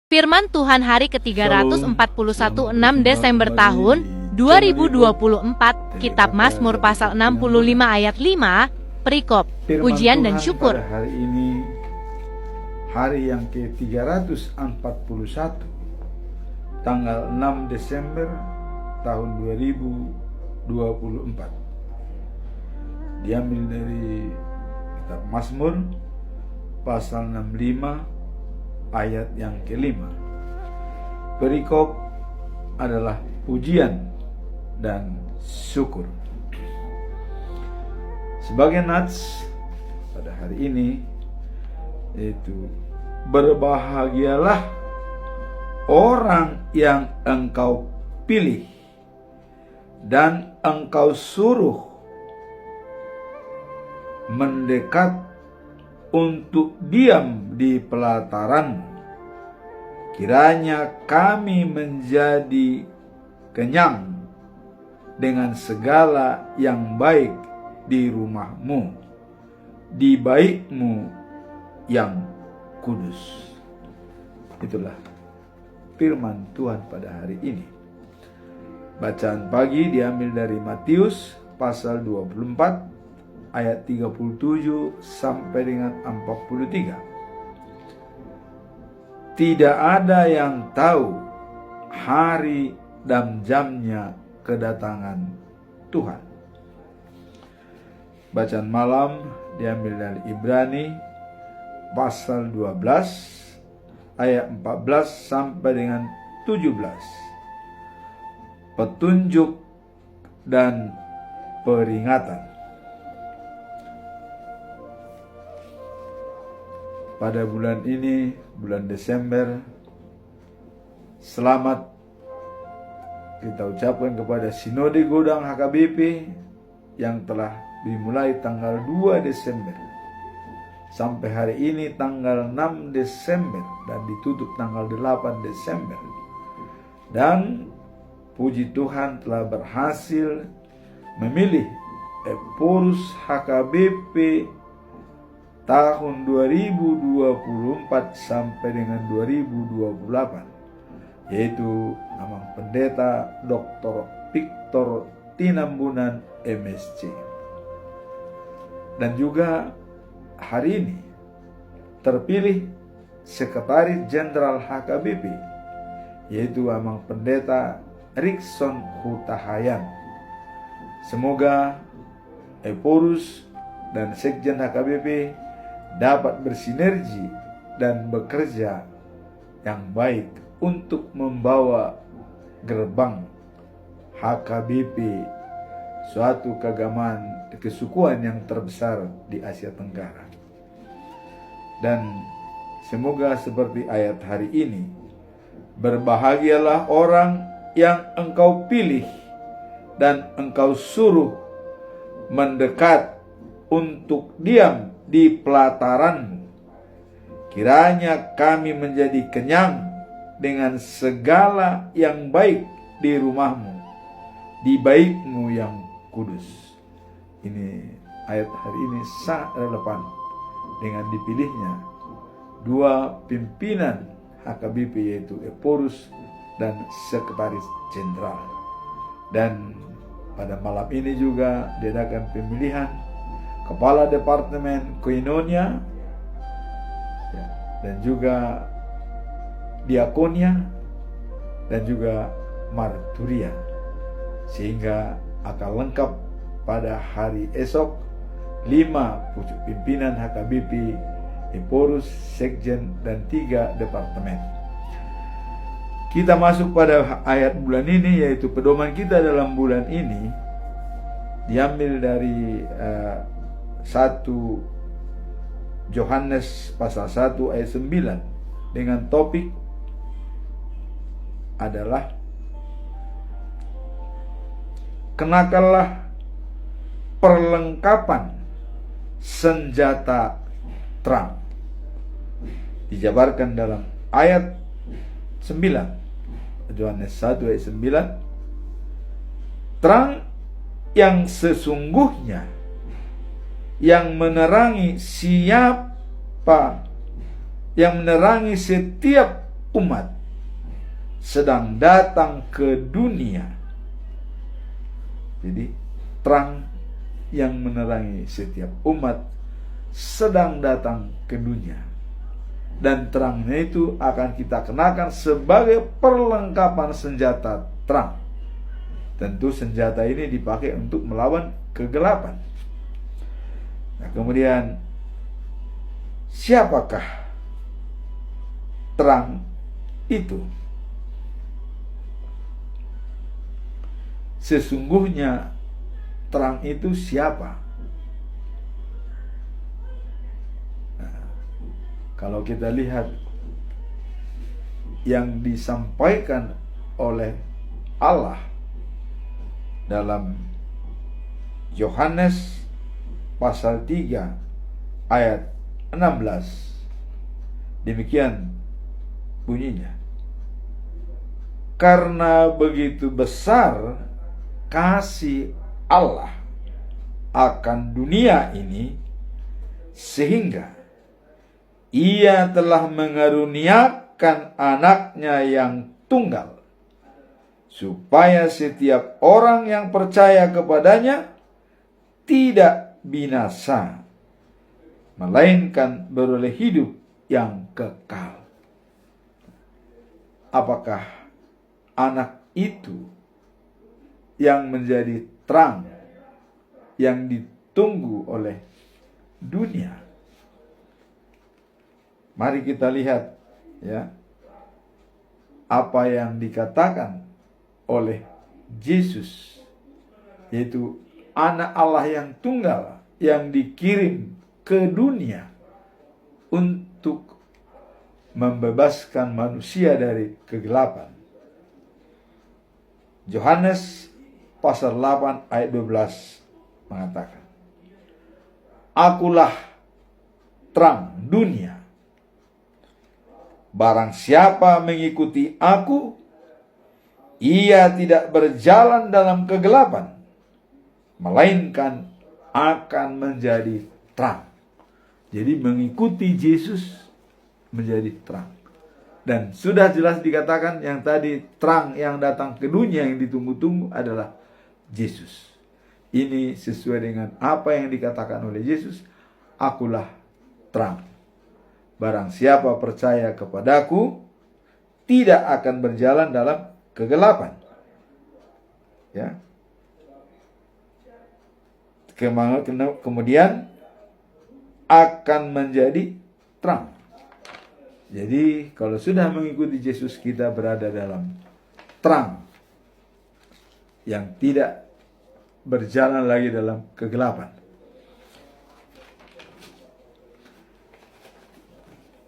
Firman Tuhan hari ke-341 6 Desember tahun 2024, Kitab Mazmur pasal 65 ayat 5, perikop, pujian dan syukur. Pada hari ini, hari yang ke-341, tanggal 6 Desember tahun 2024. Diambil dari Kitab Mazmur pasal 65 ayat yang kelima. Perikop adalah pujian dan syukur. Sebagai nats pada hari ini yaitu, berbahagialah orang yang engkau pilih dan engkau suruh mendekat untuk diam di pelataran. Kiranya kami menjadi kenyang dengan segala yang baik di rumahmu, di baikmu yang kudus. Itulah firman Tuhan pada hari ini. Bacaan pagi diambil dari Matius pasal 24 ayat 37 sampai dengan 43. Tidak ada yang tahu hari dan jamnya kedatangan Tuhan. Bacaan malam diambil dari Ibrani pasal 12 ayat 14 sampai dengan 17. Petunjuk dan peringatan. Pada bulan ini, bulan Desember, selamat kita ucapkan kepada Sinode Godang HKBP yang telah dimulai tanggal 2 Desember sampai hari ini tanggal 6 Desember dan ditutup tanggal 8 Desember. Dan puji Tuhan telah berhasil memilih Eporus HKBP tahun 2024 sampai dengan 2028, yaitu nama pendeta Dr. Victor Tinambunan MSc. Dan juga hari ini terpilih Sekretaris Jenderal HKBP, yaitu Amang Pendeta Rikson Hutahayan. Semoga Eporus dan Sekjen HKBP dapat bersinergi dan bekerja yang baik untuk membawa gerbang HKBP, suatu keagamaan kesukuan yang terbesar di Asia Tenggara. Dan semoga seperti ayat hari ini, berbahagialah orang yang engkau pilih dan engkau suruh mendekat untuk diam di pelataran. Kiranya kami menjadi kenyang dengan segala yang baik di rumahmu, di baikmu yang kudus. Ini ayat hari ini sangat relevan dengan dipilihnya dua pimpinan HKBP, yaitu Eporus dan Sekretaris Jenderal. Dan pada malam ini juga diadakan pemilihan Kepala Departemen Koinonia dan juga Diakonia dan juga Marturia, sehingga akan lengkap pada hari esok 5 pucuk pimpinan HKBP, Eporus, Sekjen, dan 3 departemen. Kita masuk pada ayat bulan ini, yaitu pedoman kita dalam bulan ini diambil dari 1 Yohanes pasal 1 ayat 9 dengan topik adalah kenakanlah perlengkapan senjata terang. Dijabarkan dalam ayat 9, Yohanes 1 ayat 9, terang yang sesungguhnya yang menerangi setiap umat sedang datang ke dunia. Jadi terang yang menerangi setiap umat sedang datang ke dunia, dan terangnya itu akan kita kenakan sebagai perlengkapan senjata terang. Tentu senjata ini dipakai untuk melawan kegelapan. Nah, kemudian siapakah terang itu? Sesungguhnya terang itu siapa? Nah, kalau kita lihat yang disampaikan oleh Allah dalam Yohanes pasal 3 ayat 16, demikian bunyinya: karena begitu besar kasih Allah akan dunia ini, sehingga Ia telah mengaruniakan anaknya yang tunggal, supaya setiap orang yang percaya kepadanya tidak binasa, melainkan beroleh hidup yang kekal. Apakah anak itu yang menjadi terang yang ditunggu oleh dunia? Mari kita lihat ya apa yang dikatakan oleh Yesus, yaitu anak Allah yang tunggal yang dikirim ke dunia untuk membebaskan manusia dari kegelapan. Yohanes pasal 8 ayat 12 mengatakan, Akulah terang dunia. Barang siapa mengikuti aku, ia tidak berjalan dalam kegelapan, melainkan akan menjadi terang. Jadi mengikuti Yesus menjadi terang. Dan sudah jelas dikatakan yang tadi, terang yang datang ke dunia yang ditunggu-tunggu adalah Yesus. Ini sesuai dengan apa yang dikatakan oleh Yesus, akulah terang. Barang siapa percaya kepadaku, tidak akan berjalan dalam kegelapan. Ya. Kemudian akan menjadi terang. Jadi kalau sudah mengikuti Yesus, kita berada dalam terang yang tidak berjalan lagi dalam kegelapan.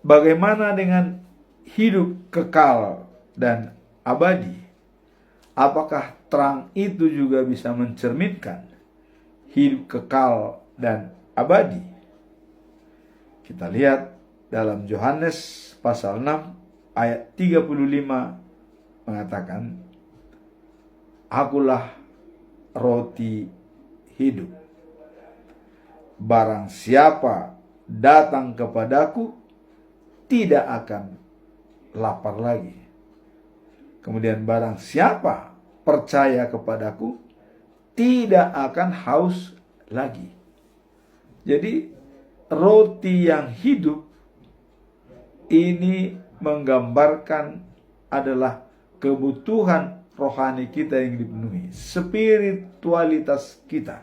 Bagaimana dengan hidup kekal dan abadi? Apakah terang itu juga bisa mencerminkan hidup kekal dan abadi? Kita lihat dalam Yohanes pasal 6 ayat 35 mengatakan, Akulah roti hidup. Barang siapa datang kepadaku, tidak akan lapar lagi. Kemudian barang siapa percaya kepadaku, tidak akan haus lagi. Jadi roti yang hidup ini menggambarkan adalah kebutuhan rohani kita yang dipenuhi, spiritualitas kita.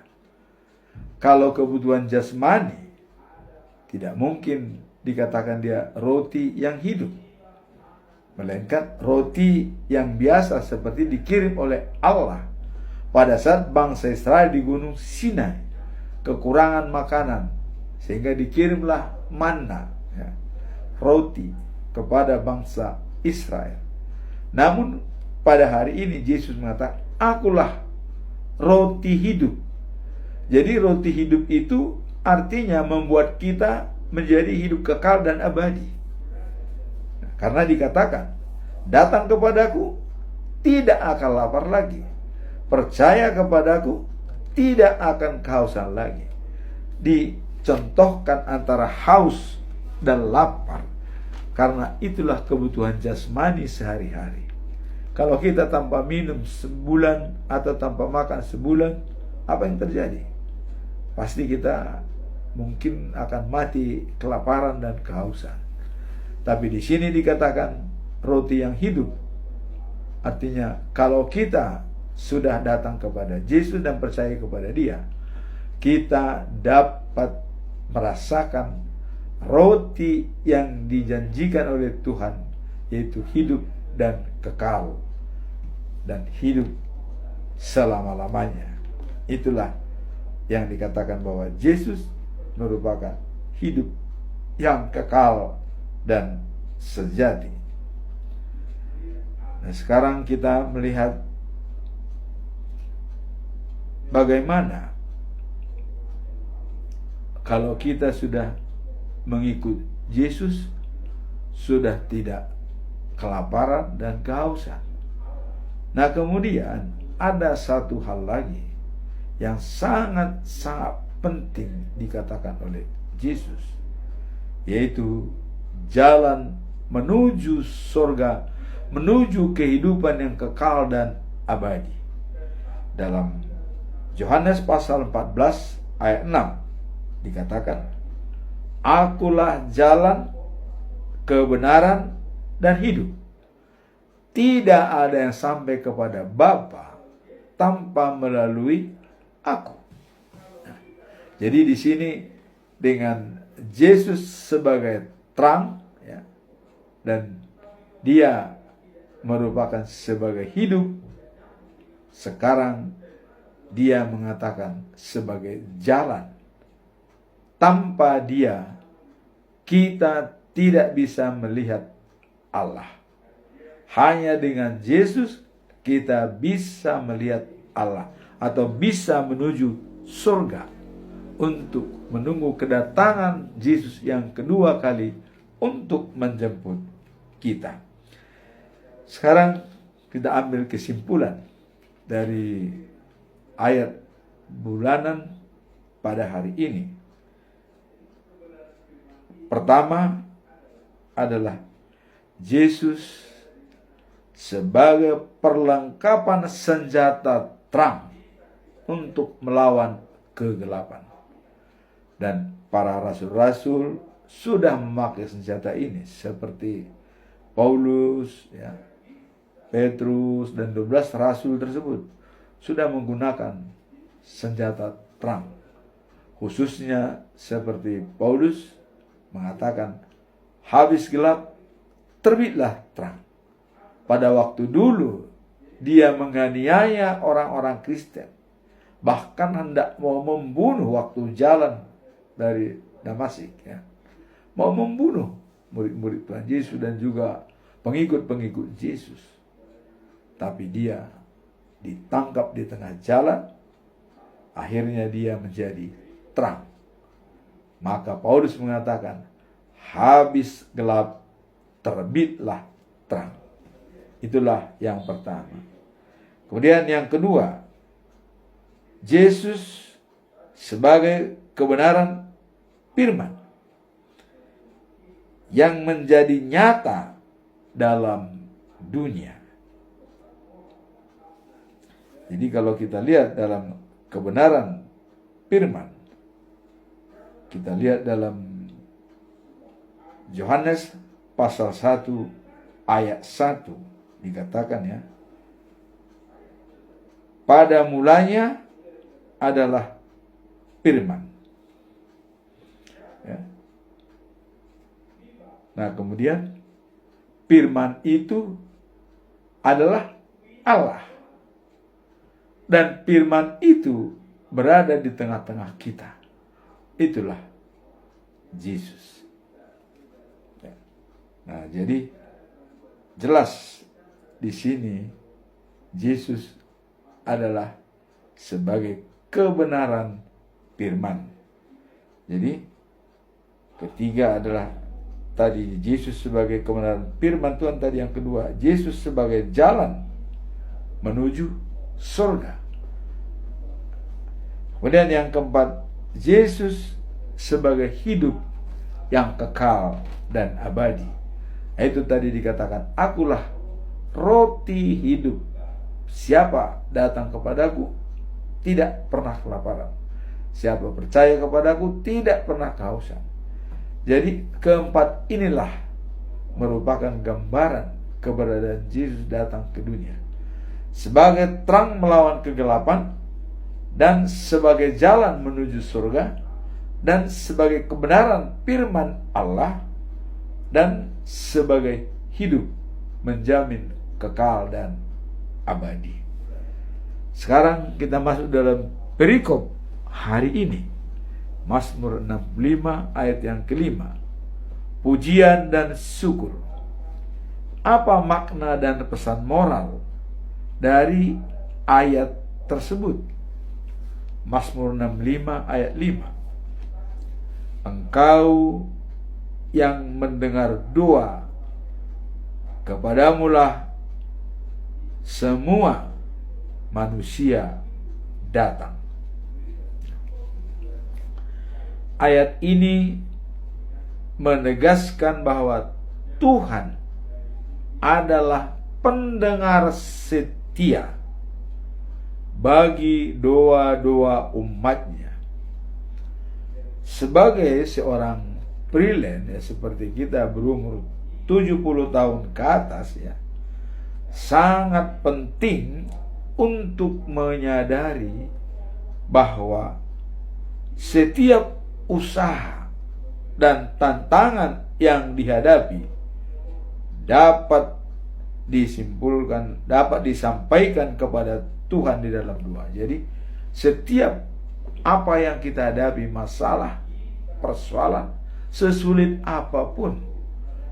Kalau kebutuhan jasmani, tidak mungkin dikatakan dia roti yang hidup, melainkan roti yang biasa seperti dikirim oleh Allah pada saat bangsa Israel di Gunung Sinai kekurangan makanan, sehingga dikirimlah manna, ya, roti kepada bangsa Israel. Namun pada hari ini Yesus mengatakan, Akulah roti hidup. Jadi roti hidup itu artinya membuat kita menjadi hidup kekal dan abadi. Karena dikatakan, datang kepadaku, tidak akan lapar lagi. Percaya kepadaku, tidak akan kehausan lagi. Dicontohkan antara haus dan lapar. karena itulah kebutuhan jasmani sehari-hari. Kalau kita tanpa minum sebulan atau tanpa makan sebulan, apa yang terjadi? Pasti kita mungkin akan mati kelaparan dan kehausan. Tapi di sini dikatakan roti yang hidup. Artinya kalau kita sudah datang kepada Yesus dan percaya kepada Dia, kita dapat merasakan roti yang dijanjikan oleh Tuhan, yaitu hidup dan kekal dan hidup selama-lamanya. Itulah yang dikatakan bahwa Yesus merupakan hidup yang kekal dan sejati. Nah, sekarang kita melihat bagaimana kalau kita sudah mengikut Yesus, sudah tidak kelaparan dan kehausan. Nah, kemudian ada satu hal lagi yang sangat-sangat penting dikatakan oleh Yesus, yaitu jalan menuju surga, menuju kehidupan yang kekal dan abadi. Dalam Yohanes pasal 14 ayat 6 dikatakan, Akulah jalan, kebenaran, dan hidup. Tidak ada yang sampai kepada Bapa tanpa melalui aku. Nah, jadi di sini dengan Yesus sebagai terang, ya, dan Dia merupakan sebagai hidup, sekarang Dia mengatakan sebagai jalan. Tanpa Dia kita tidak bisa melihat Allah. Hanya dengan Yesus kita bisa melihat Allah atau bisa menuju surga untuk menunggu kedatangan Yesus yang kedua kali untuk menjemput kita. Sekarang kita ambil kesimpulan dari ayat bulanan pada hari ini. Pertama adalah Yesus sebagai perlengkapan senjata terang untuk melawan kegelapan. Dan para rasul-rasul sudah memakai senjata ini, seperti Paulus, ya, Petrus, dan 12 rasul tersebut sudah menggunakan senjata terang. Khususnya seperti Paulus mengatakan, habis gelap, terbitlah terang. Pada waktu dulu, dia menganiaya orang-orang Kristen. Bahkan hendak mau membunuh waktu jalan dari Damasik. Ya. Mau membunuh murid-murid Tuhan Yesus dan juga pengikut-pengikut Yesus. Tapi dia ditangkap di tengah jalan. Akhirnya dia menjadi terang. Maka Paulus mengatakan, habis gelap, terbitlah terang. Itulah yang pertama. Kemudian yang kedua, Yesus sebagai kebenaran firman yang menjadi nyata dalam dunia. Jadi kalau kita lihat dalam kebenaran firman, kita lihat dalam Yohanes pasal 1 ayat 1 dikatakan, ya, pada mulanya adalah firman. Ya. Nah, kemudian firman itu adalah Allah. Dan firman itu berada di tengah-tengah kita. Itulah Yesus. Ya. Nah, jadi jelas di sini Yesus adalah sebagai kebenaran firman. Jadi ketiga adalah tadi Yesus sebagai kebenaran firman Tuhan, tadi yang kedua Yesus sebagai jalan menuju surga. Kemudian yang keempat, Yesus sebagai hidup yang kekal dan abadi. Itu tadi dikatakan, akulah roti hidup. Siapa datang kepadaku tidak pernah kelaparan. Siapa percaya kepadaku tidak pernah kehausan. Jadi keempat inilah merupakan gambaran keberadaan Yesus datang ke dunia sebagai terang melawan kegelapan, dan sebagai jalan menuju surga, dan sebagai kebenaran firman Allah, dan sebagai hidup menjamin kekal dan abadi. Sekarang kita masuk dalam perikop hari ini, Mazmur 65 ayat yang kelima. Pujian dan syukur. Apa makna dan pesan moral dari ayat tersebut? Mazmur 65 ayat 5. Engkau yang mendengar doa, kepadamulah semua manusia datang. Ayat ini menegaskan bahwa Tuhan adalah pendengar setia bagi doa-doa umatnya. Sebagai seorang freelance, ya, seperti kita berumur 70 tahun ke atas, ya, sangat penting untuk menyadari bahwa setiap usaha dan tantangan yang dihadapi dapat disimpulkan, dapat disampaikan kepada Tuhan di dalam doa. Jadi setiap apa yang kita hadapi, masalah, persoalan, sesulit apapun,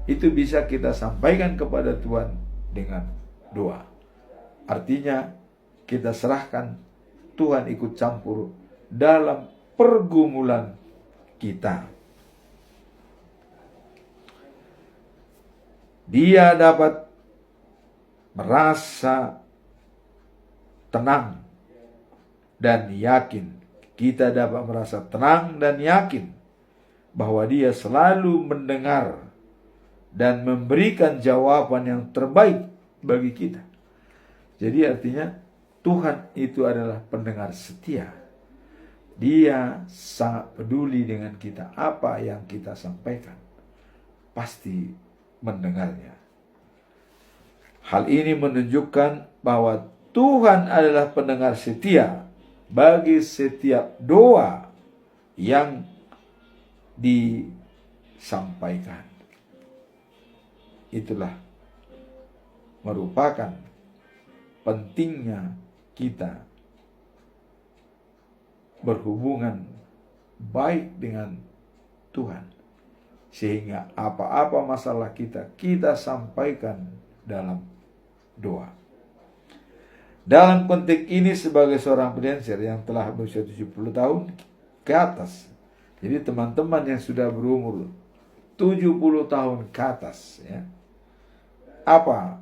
itu bisa kita sampaikan kepada Tuhan dengan doa. Artinya kita serahkan, Tuhan ikut campur dalam pergumulan kita. Dia dapat merasa tenang dan yakin. Kita dapat merasa tenang dan yakin bahwa Dia selalu mendengar dan memberikan jawaban yang terbaik bagi kita. Jadi artinya Tuhan itu adalah pendengar setia. Dia sangat peduli dengan kita. Apa yang kita sampaikan pasti mendengarnya. Hal ini menunjukkan bahwa Tuhan adalah pendengar setia bagi setiap doa yang disampaikan. Itulah merupakan pentingnya kita berhubungan baik dengan Tuhan, sehingga apa-apa masalah kita sampaikan dalam doa. Dalam konteks ini, sebagai seorang freelancer yang telah berusia 70 tahun ke atas, jadi teman-teman yang sudah berumur 70 tahun ke atas, ya, apa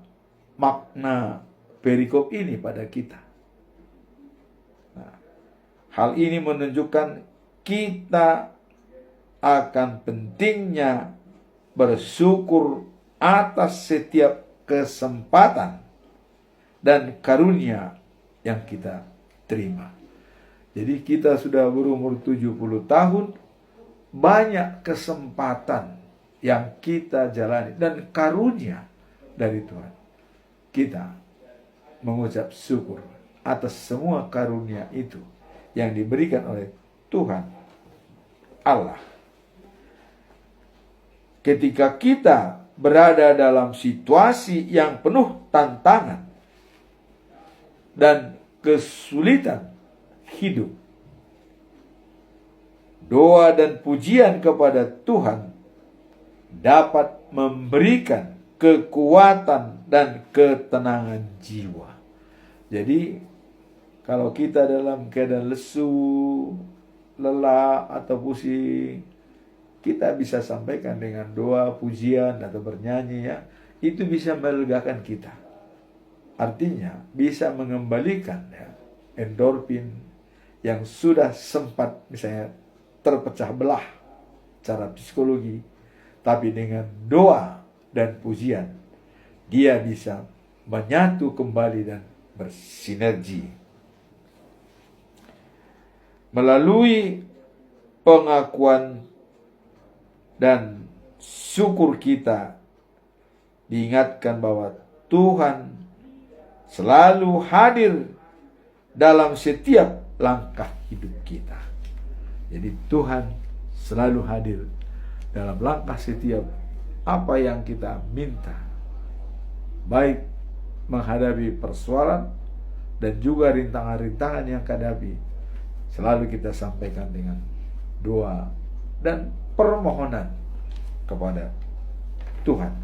makna perikop ini pada kita? Hal ini menunjukkan kita akan pentingnya bersyukur atas setiap kesempatan dan karunia yang kita terima. Jadi kita sudah berumur 70 tahun, banyak kesempatan yang kita jalani dan karunia dari Tuhan. Kita mengucap syukur atas semua karunia itu yang diberikan oleh Tuhan Allah. Ketika kita berada dalam situasi yang penuh tantangan dan kesulitan hidup, doa dan pujian kepada Tuhan dapat memberikan kekuatan dan ketenangan jiwa. Jadi kalau kita dalam keadaan lesu, lelah, atau pusing, kita bisa sampaikan dengan doa, pujian, atau bernyanyi, ya. Itu bisa melegakan kita. Artinya bisa mengembalikan, ya, endorfin yang sudah sempat misalnya terpecah belah secara psikologi. Tapi dengan doa dan pujian, dia bisa menyatu kembali dan bersinergi. Melalui pengakuan dan syukur kita diingatkan bahwa Tuhan selalu hadir dalam setiap langkah hidup kita. Jadi Tuhan selalu hadir dalam langkah setiap apa yang kita minta, baik menghadapi persoalan dan juga rintangan-rintangan yang kehadapi, selalu kita sampaikan dengan doa dan permohonan kepada Tuhan.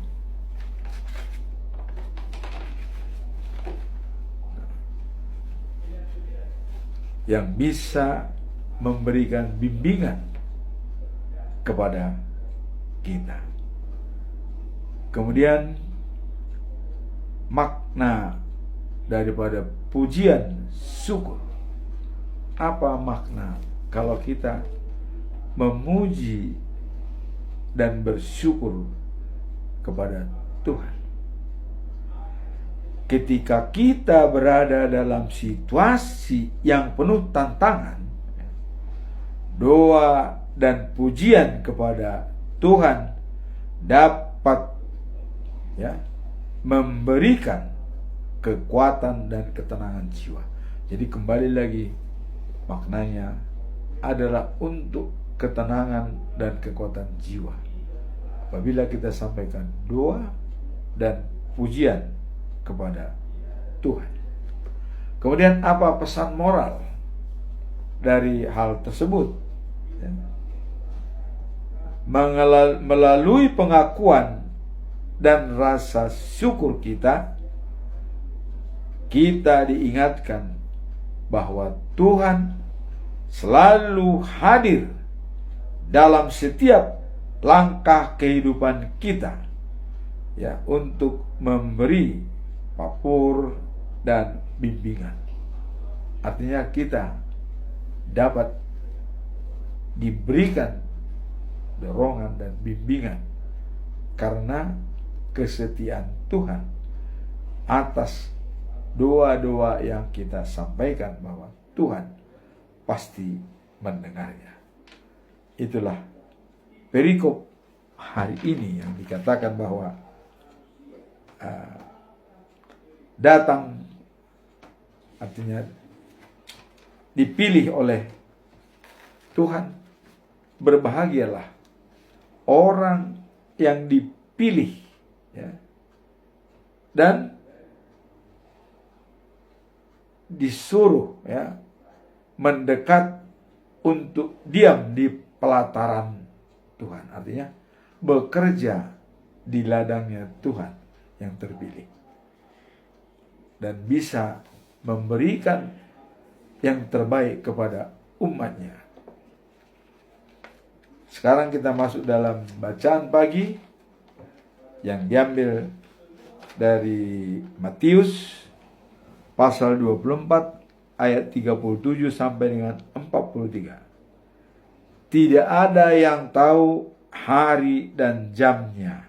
Yang bisa memberikan bimbingan kepada kita. Kemudian makna daripada pujian syukur. Apa makna kalau kita memuji dan bersyukur kepada Tuhan? Ketika kita berada dalam situasi yang penuh tantangan, doa dan pujian kepada Tuhan dapat memberikan kekuatan dan ketenangan jiwa. Jadi kembali lagi, maknanya adalah untuk ketenangan dan kekuatan jiwa. Apabila kita sampaikan doa dan pujian kepada Tuhan. Kemudian apa pesan moral dari hal tersebut? Melalui pengakuan dan rasa syukur kita diingatkan bahwa Tuhan selalu hadir dalam setiap langkah kehidupan kita, untuk memberi papur dan bimbingan. Artinya kita dapat diberikan dorongan dan bimbingan karena kesetiaan Tuhan atas doa-doa yang kita sampaikan, bahwa Tuhan pasti mendengarnya. Itulah perikop hari ini yang dikatakan bahwa datang, artinya dipilih oleh Tuhan. Berbahagialah orang yang dipilih, dan disuruh mendekat untuk diam di pelataran Tuhan. Artinya bekerja di ladangnya Tuhan yang terpilih, dan bisa memberikan yang terbaik kepada umatnya. Sekarang kita masuk dalam bacaan pagi yang diambil dari Matius pasal 24 ayat 37 sampai dengan 43. Tidak ada yang tahu hari dan jamnya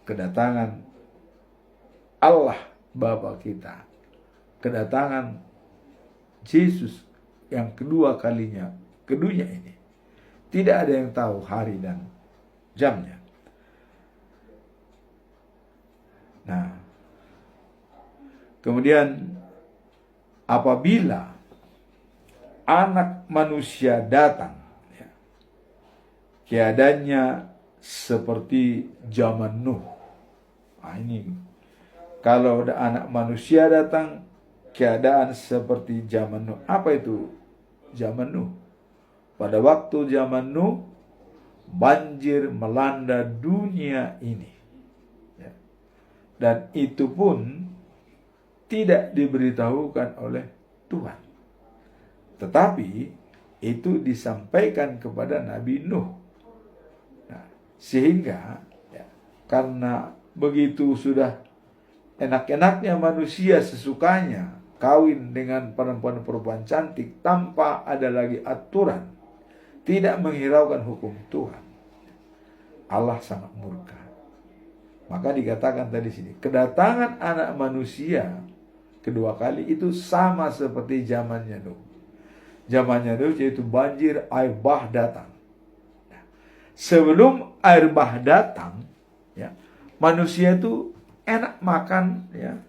kedatangan Allah Bapa kita, kedatangan Yesus yang kedua kalinya ke dunia ini. Tidak ada yang tahu hari dan jamnya. Nah, kemudian apabila Anak Manusia datang, keadaannya seperti zaman Nuh. Ini kalau ada Anak Manusia datang, keadaan seperti zaman Nuh. Apa itu zaman Nuh? Pada waktu zaman Nuh, banjir melanda dunia ini, dan itu pun tidak diberitahukan oleh Tuhan, tetapi itu disampaikan kepada Nabi Nuh. Nah, sehingga karena begitu sudah enak-enaknya manusia sesukanya kawin dengan perempuan-perempuan cantik tanpa ada lagi aturan, tidak menghiraukan hukum Tuhan. Allah sangat murka. Maka dikatakan tadi sini, kedatangan anak manusia kedua kali itu sama seperti zamannya Nuh. Zamannya Nuh yaitu banjir, air bah datang. Sebelum air bah datang, ya, manusia itu enak makan, ya,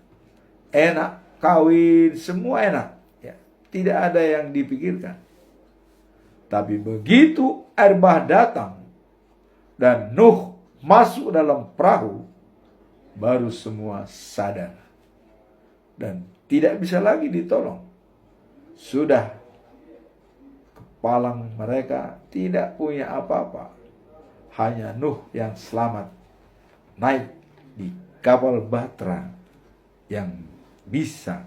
enak kawin, semua enak, ya, tidak ada yang dipikirkan. Tapi begitu air bah datang dan Nuh masuk dalam perahu, baru semua sadar dan tidak bisa lagi ditolong. Sudah kepalang mereka tidak punya apa-apa. Hanya Nuh yang selamat naik di kapal bahtera yang bisa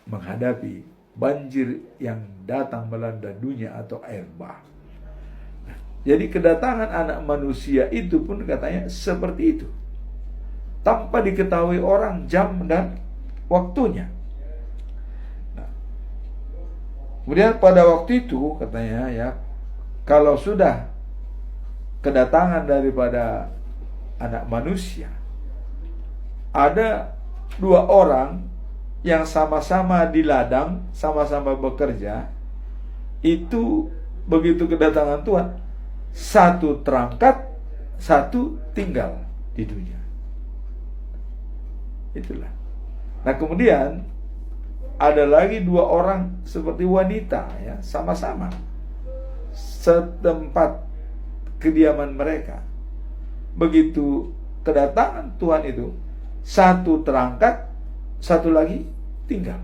menghadapi banjir yang datang melanda dunia atau air bah. Jadi kedatangan anak manusia itu pun katanya seperti itu. Tanpa diketahui orang jam dan waktunya. Nah, kemudian pada waktu itu katanya ya, kalau sudah kedatangan daripada anak manusia, ada dua orang yang sama-sama di ladang, sama-sama bekerja, itu begitu kedatangan Tuhan, satu terangkat, satu tinggal di dunia. Itulah. Nah kemudian ada lagi dua orang seperti wanita, ya, sama-sama setempat kediaman mereka. Begitu kedatangan Tuhan itu, satu terangkat, satu lagi tinggal.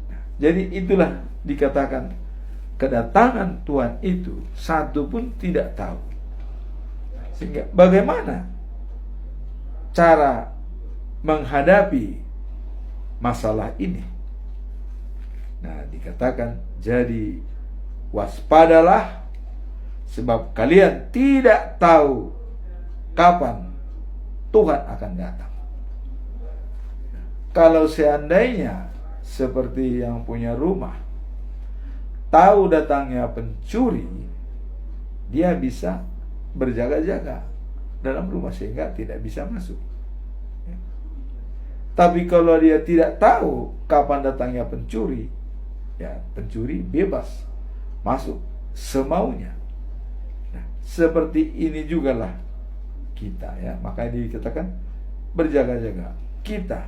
Nah, jadi itulah dikatakan kedatangan Tuhan itu satu pun tidak tahu. Sehingga bagaimana cara menghadapi masalah ini? Nah, dikatakan jadi waspadalah, sebab kalian tidak tahu kapan Tuhan akan datang. Kalau seandainya seperti yang punya rumah tahu datangnya pencuri, dia bisa berjaga-jaga dalam rumah sehingga tidak bisa masuk. Tapi kalau dia tidak tahu kapan datangnya pencuri, ya pencuri bebas masuk semaunya. Nah, seperti ini jugalah kita, ya. Makanya dikatakan berjaga-jaga. Kita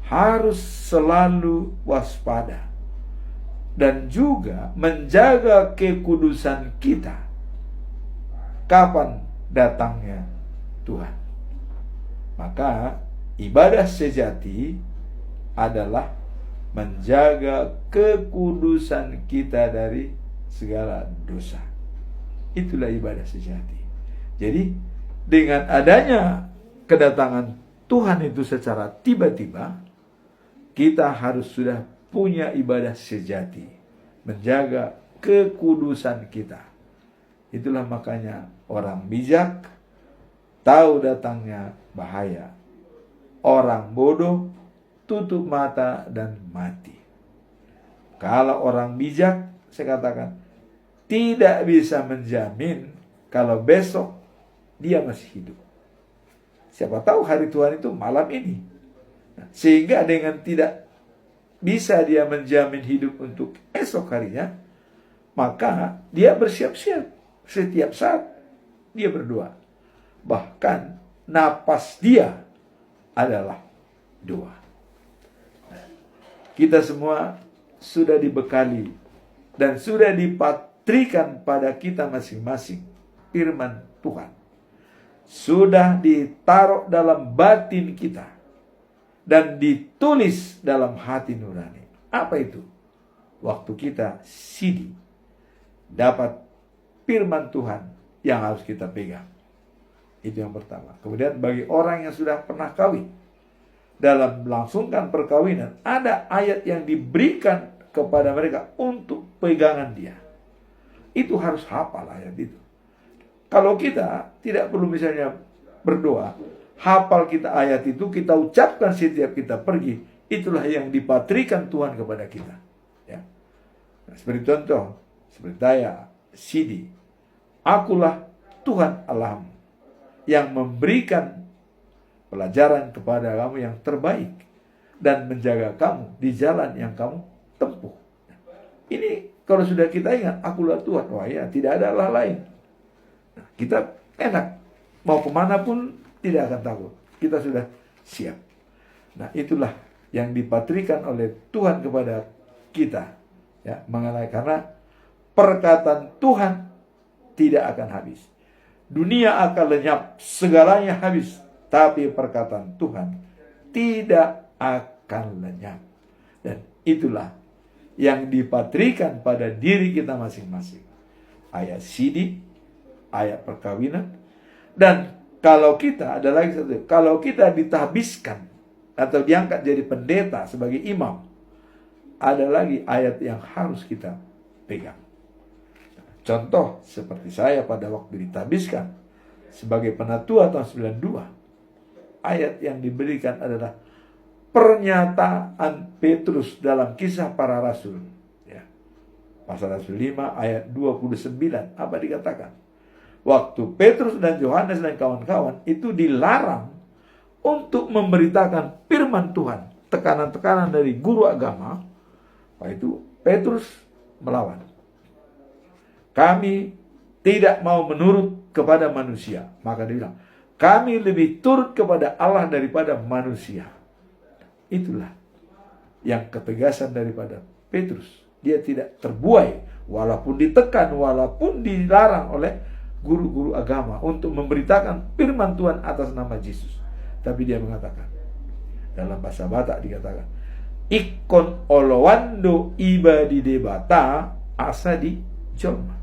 harus selalu waspada dan juga menjaga kekudusan kita. Kapan datangnya Tuhan? Maka ibadah sejati adalah menjaga kekudusan kita dari segala dosa. Itulah ibadah sejati. Jadi dengan adanya kedatangan Tuhan itu secara tiba-tiba, kita harus sudah punya ibadah sejati, menjaga kekudusan kita. Itulah makanya orang bijak tahu datangnya bahaya. Orang bodoh tutup mata dan mati. Kalau orang bijak, saya katakan, tidak bisa menjamin kalau besok dia masih hidup. Siapa tahu hari Tuhan itu malam ini. Sehingga dengan tidak bisa dia menjamin hidup untuk esok harinya, maka dia bersiap-siap. Setiap saat dia berdoa. Bahkan napas dia adalah doa. Kita semua sudah dibekali dan sudah dipatrikan pada kita masing-masing firman Tuhan. Sudah ditaruh dalam batin kita dan ditulis dalam hati nurani. Apa itu? Waktu kita sidi dapat firman Tuhan yang harus kita pegang. Itu yang pertama. Kemudian bagi orang yang sudah pernah kawin, dalam melangsungkan perkawinan, ada ayat yang diberikan kepada mereka untuk pegangan dia. Itu harus hafal ayat itu. Kalau kita tidak perlu misalnya berdoa, hafal kita ayat itu, kita ucapkan setiap kita pergi, itulah yang dipatrikan Tuhan kepada kita. Ya. Nah, seperti contoh, seperti saya, Sidi, akulah Tuhan Allahmu yang memberikan pelajaran kepada kamu yang terbaik dan menjaga kamu di jalan yang kamu tempuh. Ini kalau sudah kita ingat, akulah Tuhan. Wah ya, tidak ada Allah lain. Nah, kita enak. Mau kemana pun tidak akan takut. Kita sudah siap. Nah, itulah yang dipatrikan oleh Tuhan kepada kita. Ya, mengenai karena perkataan Tuhan tidak akan habis. Dunia akan lenyap, segalanya habis. Tapi perkataan Tuhan tidak akan lenyap. Dan itulah yang dipatrikan pada diri kita masing-masing. Ayat sidi, ayat perkawinan. Dan kalau kita, ada lagi satu, kalau kita ditahbiskan atau diangkat jadi pendeta sebagai imam, ada lagi ayat yang harus kita pegang. Contoh seperti saya pada waktu ditahbiskan sebagai penatua tahun 92. Ayat yang diberikan adalah pernyataan Petrus dalam Kisah Para Rasul. Ya. Pasal Rasul 5 ayat 29. Apa dikatakan? Waktu Petrus dan Yohanes dan kawan-kawan itu dilarang untuk memberitakan firman Tuhan. Tekanan-tekanan dari guru agama. Itu Petrus melawan. Kami tidak mau menurut kepada manusia. Maka dia bilang, kami lebih turut kepada Allah daripada manusia. Itulah yang ketegasan daripada Petrus. Dia tidak terbuai, walaupun ditekan, walaupun dilarang oleh guru-guru agama untuk memberitakan firman Tuhan atas nama Yesus. Tapi dia mengatakan, dalam bahasa Batak dikatakan, ikon olowando ibadi debata asadi jolma.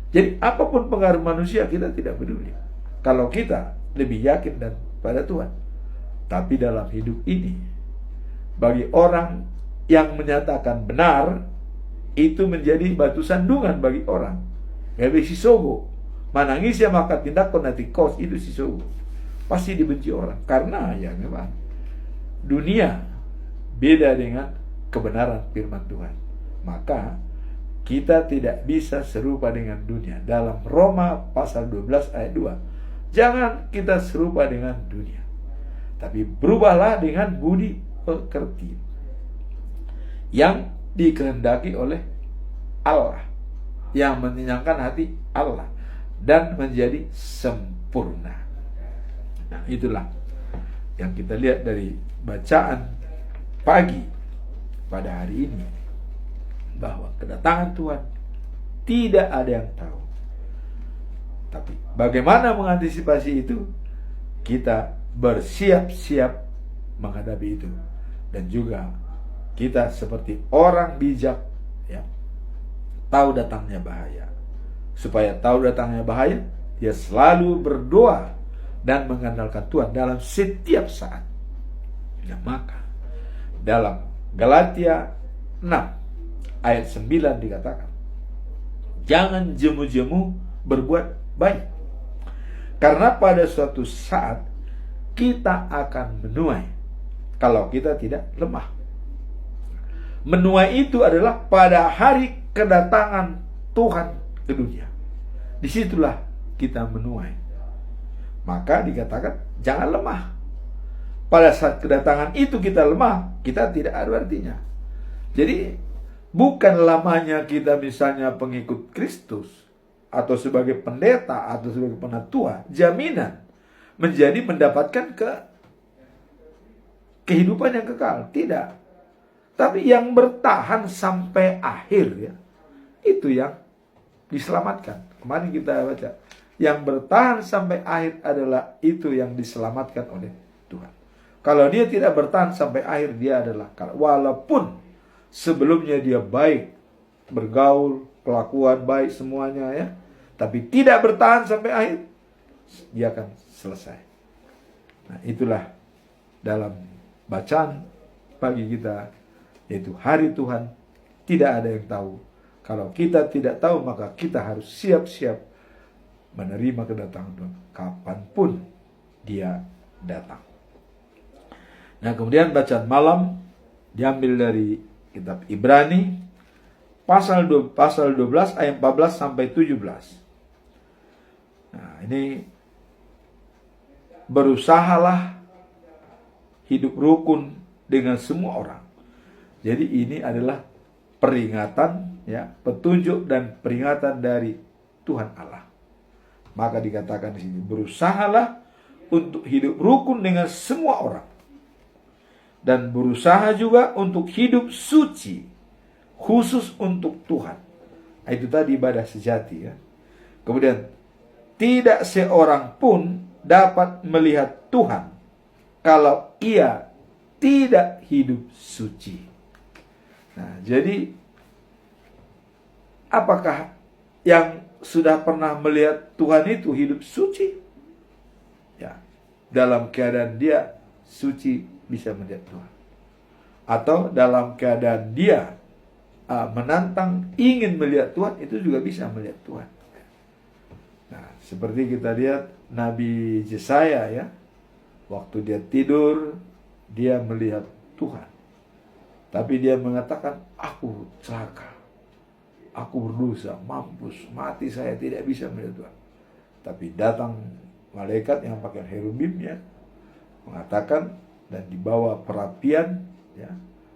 Jadi apapun pengaruh manusia kita tidak peduli. Kalau kita lebih yakin dan pada Tuhan. Tapi dalam hidup ini, bagi orang yang menyatakan benar, itu menjadi batu sandungan bagi orang. Kayak si sogo, manangis ya maka tindak konati kos, itu si sogo. Pasti dibenci orang. Karena ya memang dunia beda dengan kebenaran firman Tuhan. Maka kita tidak bisa serupa dengan dunia. Dalam Roma pasal 12 ayat 2. Jangan kita serupa dengan dunia. Tapi berubahlah dengan budi pekerti yang dikehendaki oleh Allah. Yang menyenangkan hati Allah. Dan menjadi sempurna. Nah, itulah yang kita lihat dari bacaan pagi pada hari ini. Bahwa kedatangan Tuhan tidak ada yang tahu. Tapi bagaimana mengantisipasi itu? Kita bersiap-siap menghadapi itu. Dan juga kita seperti orang bijak yang tahu datangnya bahaya. Supaya tahu datangnya bahaya, dia selalu berdoa dan mengandalkan Tuhan dalam setiap saat. Ya, maka dalam Galatia 6 ayat 9 dikatakan, jangan jemu-jemu berbuat baik. Karena pada suatu saat kita akan menuai kalau kita tidak lemah. Menuai itu adalah pada hari kedatangan Tuhan ke dunia. Disitulah kita menuai. Maka dikatakan jangan lemah. Pada saat kedatangan itu kita lemah, kita tidak ada artinya. Jadi bukan lamanya kita misalnya pengikut Kristus atau sebagai pendeta atau sebagai penatua jaminan menjadi mendapatkan kehidupan yang kekal. Tidak. Tapi yang bertahan sampai akhir ya, itu yang diselamatkan. Kemarin kita baca, yang bertahan sampai akhir adalah itu yang diselamatkan oleh Tuhan. Kalau dia tidak bertahan sampai akhir, dia adalah walaupun sebelumnya dia baik, bergaul, kelakuan baik semuanya ya, tapi tidak bertahan sampai akhir, dia akan selesai. Nah, itulah dalam bacaan pagi kita, yaitu hari Tuhan, tidak ada yang tahu. Kalau kita tidak tahu, maka kita harus siap-siap menerima kedatangan Tuhan kapanpun dia datang. Nah, kemudian bacaan malam diambil dari kitab Ibrani pasal 12 ayat 14 sampai 17. Nah, ini berusahalah hidup rukun dengan semua orang. Jadi ini adalah peringatan, ya, petunjuk dan peringatan dari Tuhan Allah. Maka dikatakan di sini, berusahalah untuk hidup rukun dengan semua orang. Dan berusaha juga untuk hidup suci, khusus untuk Tuhan. Nah, itu tadi ibadah sejati, ya. Kemudian, tidak seorang pun dapat melihat Tuhan kalau ia tidak hidup suci. Nah, jadi apakah yang sudah pernah melihat Tuhan itu hidup suci? Ya, dalam keadaan dia suci bisa melihat Tuhan. Atau dalam keadaan dia menantang ingin melihat Tuhan, itu juga bisa melihat Tuhan. Nah, seperti kita lihat Nabi Yesaya, ya, waktu dia tidur, dia melihat Tuhan. Tapi dia mengatakan, aku celaka, aku berdosa, mampus, mati saya, tidak bisa melihat Tuhan. Tapi datang malaikat yang pakai cherubimnya, mengatakan, dan dibawa perapian, ya,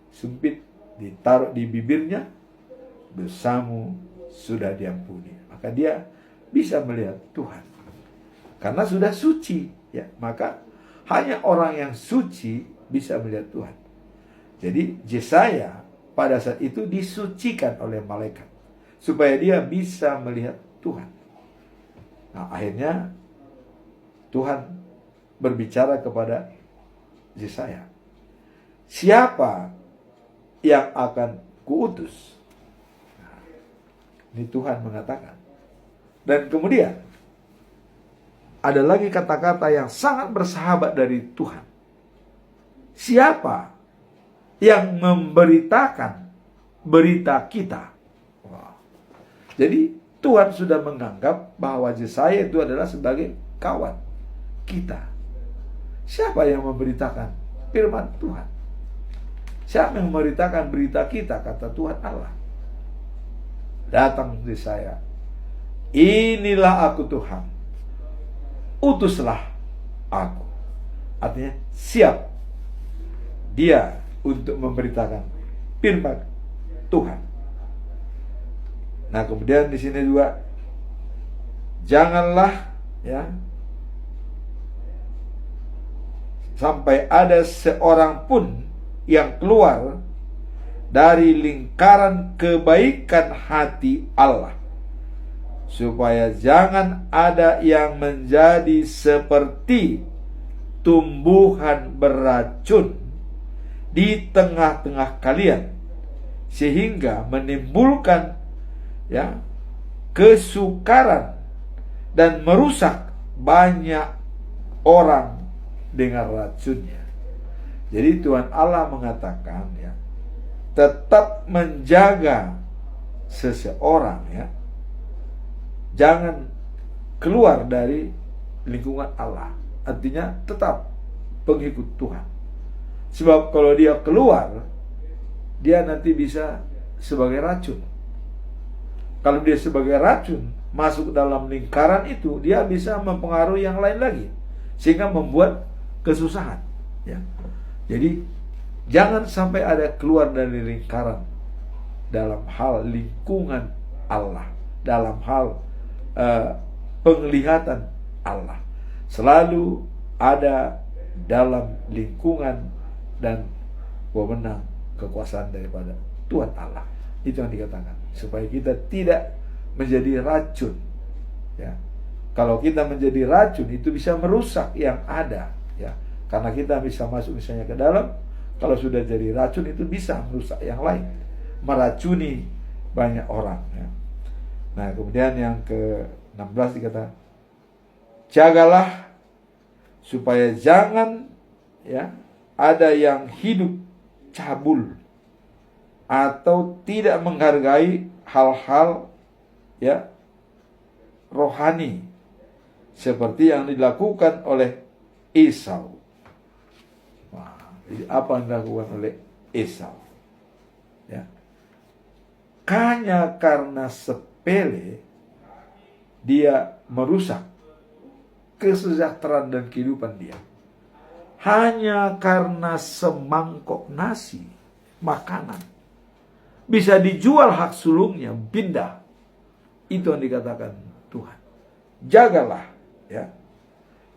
sempit, ditaruh di bibirnya, dosamu sudah diampuni. Maka dia bisa melihat Tuhan. Karena sudah suci, ya, maka hanya orang yang suci bisa melihat Tuhan. Jadi Yesaya pada saat itu disucikan oleh malaikat supaya dia bisa melihat Tuhan. Nah, akhirnya Tuhan berbicara kepada Yesaya, siapa yang akan kuutus? Nah, ini Tuhan mengatakan. Dan kemudian ada lagi kata-kata yang sangat bersahabat dari Tuhan. Siapa yang memberitakan berita kita? Wow. Jadi Tuhan sudah menganggap bahwa Yesaya itu adalah sebagai kawan kita. Siapa yang memberitakan firman Tuhan? Siapa yang memberitakan berita kita, kata Tuhan Allah? Datang Yesaya, inilah aku Tuhan, utuslah aku. Artinya siap dia untuk memberitakan firman Tuhan. Nah, kemudian di sini juga janganlah, ya, sampai ada seorang pun yang keluar dari lingkaran kebaikan hati Allah, supaya jangan ada yang menjadi seperti tumbuhan beracun di tengah-tengah kalian, sehingga menimbulkan, ya, kesukaran dan merusak banyak orang dengan racunnya. Jadi Tuhan Allah mengatakan, ya, tetap menjaga seseorang, ya, jangan keluar dari lingkungan Allah. Artinya tetap pengikut Tuhan. Sebab kalau dia keluar, dia nanti bisa sebagai racun. Kalau dia sebagai racun masuk dalam lingkaran itu, dia bisa mempengaruhi yang lain lagi, sehingga membuat kesusahan, ya. Jadi jangan sampai ada keluar dari lingkaran dalam hal lingkungan Allah, dalam hal penglihatan Allah. Selalu ada dalam lingkungan dan wewenang kekuasaan daripada Tuhan Allah. Itu yang dikatakan, supaya kita tidak menjadi racun, ya. Kalau kita menjadi racun, itu bisa merusak yang ada, ya. Karena kita bisa masuk misalnya ke dalam, kalau sudah jadi racun itu bisa merusak yang lain, meracuni banyak orang, ya. Nah, kemudian yang ke-16 dikatakan, jagalah supaya jangan, ya, ada yang hidup cabul atau tidak menghargai hal-hal, ya, rohani seperti yang dilakukan oleh Esau. Wah, jadi apa yang dilakukan oleh Esau? Ya, hanya karena sepele dia merusak kesejahteraan dan kehidupan dia. Hanya karena semangkok nasi, makanan, bisa dijual hak sulungnya, pindah. Itu yang dikatakan Tuhan. Jagalah, ya.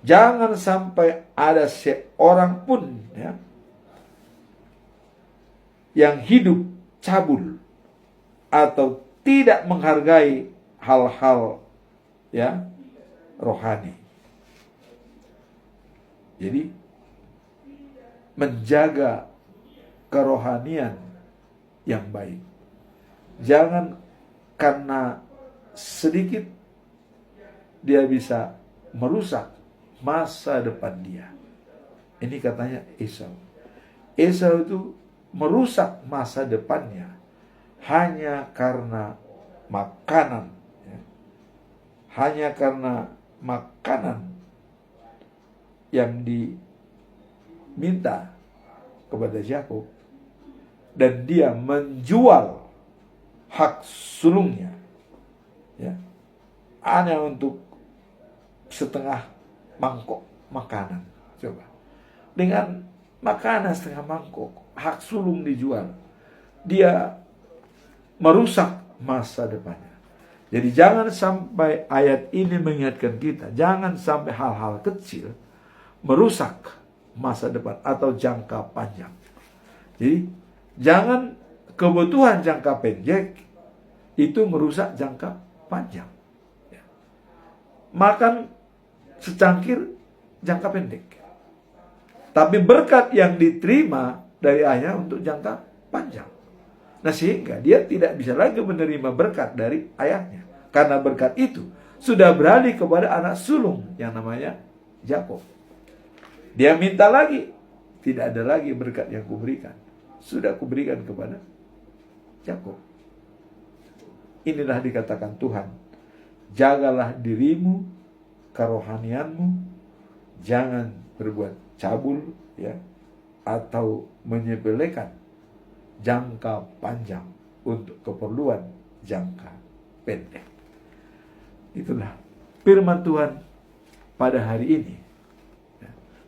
Jangan sampai ada seorang pun, ya, yang hidup cabul atau tidak menghargai hal-hal, ya, rohani. Jadi menjaga kerohanian yang baik. Jangan karena sedikit dia bisa merusak masa depan dia. Ini katanya Esau. Esau itu merusak masa depannya hanya karena makanan, ya. Hanya karena makanan yang diminta kepada Yakub, dan dia menjual hak sulungnya, ya, hanya untuk setengah mangkok makanan. Coba, dengan makanan setengah mangkok, hak sulung dijual, dia merusak masa depannya. Jadi jangan sampai ayat ini mengingatkan kita, jangan sampai hal-hal kecil merusak masa depan atau jangka panjang. Jadi jangan kebutuhan jangka pendek itu merusak jangka panjang. Makan secangkir jangka pendek, tapi berkat yang diterima dari ayah untuk jangka panjang. Nah, sehingga dia tidak bisa lagi menerima berkat dari ayahnya, karena berkat itu sudah beralih kepada anak sulung yang namanya Yakub. Dia minta lagi, tidak ada lagi berkat yang kuberikan, sudah kuberikan kepada Yakub. Inilah dikatakan Tuhan, jagalah dirimu, kerohanianmu, jangan berbuat cabul, ya, atau menyepelekan jangka panjang untuk keperluan jangka pendek. Itulah firman Tuhan pada hari ini.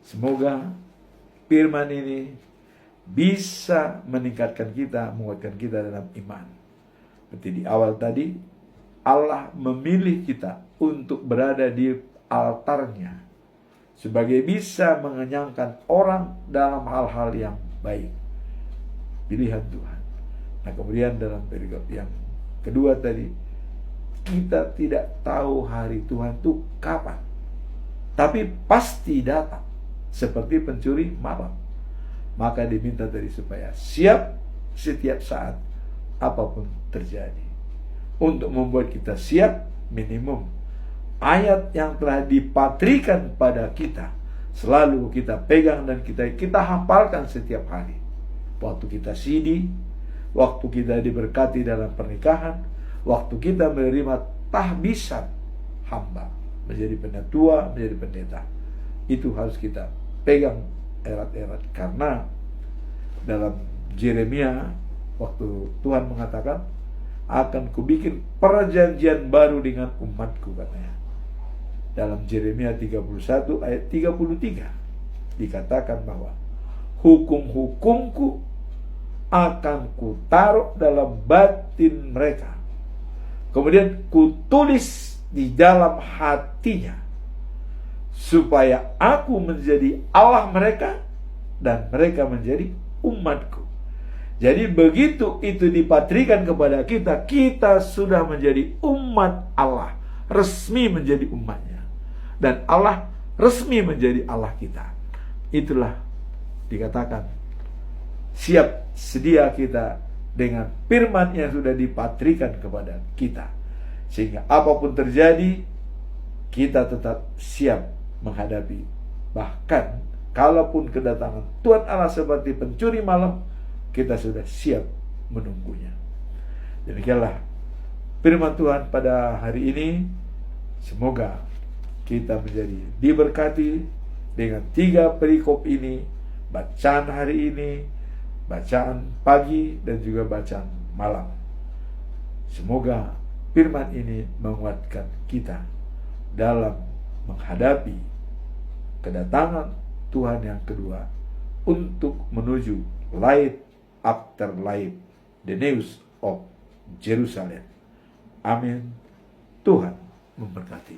Semoga firman ini bisa meningkatkan kita, menguatkan kita dalam iman. Seperti di awal tadi, Allah memilih kita untuk berada di altarnya sebagai bisa mengenyangkan orang dalam hal-hal yang baik. Pilihan Tuhan. Nah, kemudian dalam perikop yang kedua tadi, kita tidak tahu hari Tuhan itu kapan, tapi pasti datang seperti pencuri malam. Maka diminta tadi supaya siap setiap saat apapun terjadi. Untuk membuat kita siap, minimum ayat yang telah dipatrikan pada kita selalu kita pegang dan kita hafalkan setiap hari. Waktu kita sidi, waktu kita diberkati dalam pernikahan, waktu kita menerima tahbisan hamba menjadi penatua, menjadi pendeta, itu harus kita pegang erat-erat. Karena dalam Yeremia, waktu Tuhan mengatakan, akan kubikin perjanjian baru dengan umatku, katanya. Dalam Yeremia 31 ayat 33 dikatakan bahwa hukum-hukumku akan kutaruh dalam batin mereka, kemudian kutulis di dalam hatinya, supaya aku menjadi Allah mereka dan mereka menjadi umatku. Jadi begitu itu dipatrikan kepada kita, kita sudah menjadi umat Allah, resmi menjadi umatnya, dan Allah resmi menjadi Allah kita. Itulah dikatakan siap sedia kita dengan firman yang sudah dipatrikan kepada kita, sehingga apapun terjadi kita tetap siap menghadapi. Bahkan kalaupun kedatangan Tuhan Allah seperti pencuri malam, kita sudah siap menunggunya. Demikianlah firman Tuhan pada hari ini. Semoga kita menjadi diberkati dengan 3 perikop ini, bacaan hari ini, bacaan pagi, dan juga bacaan malam. Semoga firman ini menguatkan kita dalam menghadapi kedatangan Tuhan yang kedua untuk menuju light after light, the news of Jerusalem. Amin. Tuhan memberkati.